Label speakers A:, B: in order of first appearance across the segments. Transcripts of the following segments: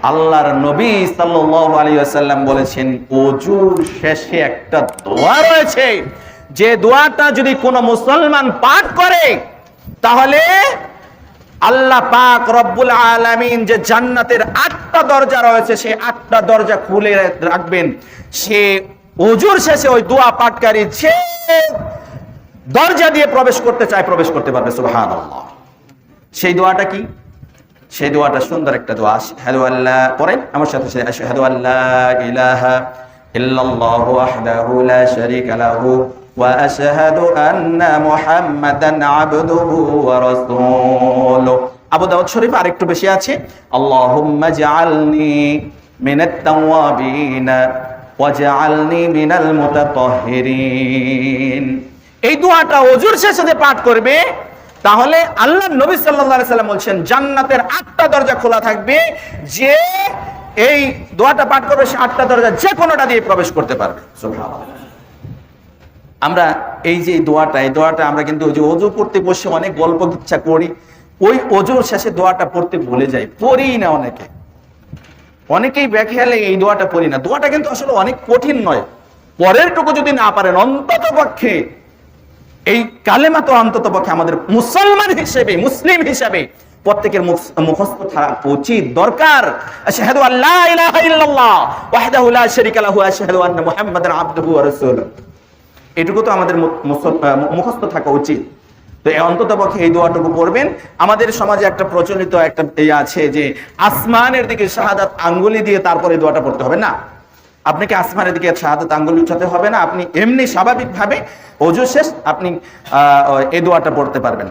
A: আল্লাহর নবী সাল্লাল্লাহু আলাইহি ওয়াসাল্লাম বলেছেন ওযুর শেষে একটা দোয়া রয়েছে, যে দোয়াটা যদি কোনো মুসলমান পাঠ করে তাহলে আল্লাহ পাক রব্বুল আলামিন যে জান্নাতের 8টা দরজা রয়েছে সেই 8টা দরজা খুলে রাখবেন। সে ওযুর শেষে ওই দোয়া পাঠকারী যে দরজা দিয়ে প্রবেশ করতে চায় প্রবেশ করতে পারবে। সুবহানাল্লাহ। সেই দোয়াটা কি? সেই দোয়াটা সুন্দর একটা দোয়া। আশহাদু আল্লা, পড়েন আমার সাথে, আশহাদু আল্লা ইলাহা ইল্লাল্লাহু ওয়াহদাহু লা শারীকা লাহু ওয়া আশহাদু আন্না মুহাম্মাদান আবদুহু ওয়া রাসূলুহু। আবু দাউদ শরীফ আরেকটু বেশি আছে, আল্লাহুম্মা জাআলনি মিনাত তাওয়াবিন ওয়াজআলনি মিনাল মুতাতাহহিরিন। এই দোয়াটা ওযুর শেষে যে পাঠ করবে তাহলে আল্লাহর নবী সাল্লাল্লাহু আলাইহি সাল্লাম বলেন জান্নাতের 8টা দরজা খোলা থাকবে, যে এই দোয়াটা পাঠ করবে সে 8টা দরজা যে কোনোটা দিয়ে প্রবেশ করতে পারবে। সুবহানাল্লাহ। আমরা এই যে এই দোয়াটা আমরা কিন্তু ওই যে ওযু করতে বসে অনেক গল্প ইচ্ছা করি, ওই ওযুর শেষে দোয়াটা পড়তে ভুলে যাই, পড়ি না। অনেকেই বেখেয়ালে এই দোয়াটা পড়ি না। দোয়াটা কিন্তু আসলে অনেক কঠিন নয়, পরেরটুকু যদি না পারেন অন্তত পক্ষে এই কালেমা তো অন্তত পক্ষে আমাদের মুসলমান হিসেবে, মুসলিম হিসেবে প্রত্যেকের মুখস্থ থাকা উচিত, দরকার। আশহাদু আল্লা ইলাহা ইল্লাল্লাহ ওয়াহদাহু লা শারীকা লাহু ওয়া আশহাদু আন্না মুহাম্মাদান আবদুহু ওয়া রাসূলুহু। এটুকু তো আমাদের মুখস্থ থাকা উচিত। তো অন্তত পক্ষে এই দোয়াটুকু পড়বেন। আমাদের সমাজে একটা প্রচলিত একটা আছে যে আসমানের দিকে শাহাদাত আঙ্গুলি দিয়ে তারপরে দোয়াটা পড়তে হবে। না, আপনাকে আসমানের দিকে শাহাদাত আঙ্গুলি উঠাতে হবে না। আপনি এমনি স্বাভাবিকভাবে ওযু শেষ আপনি এই দোয়াটা পড়তে পারবেন,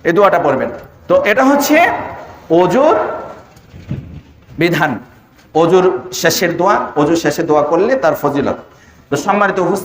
A: এই দোয়াটা পড়বেন। তো এটা হচ্ছে ওযুর বিধান, ওযুর শেষের দোয়া। ওযুর শেষে দোয়া করলে তার ফজিলত। তো সম্মানিত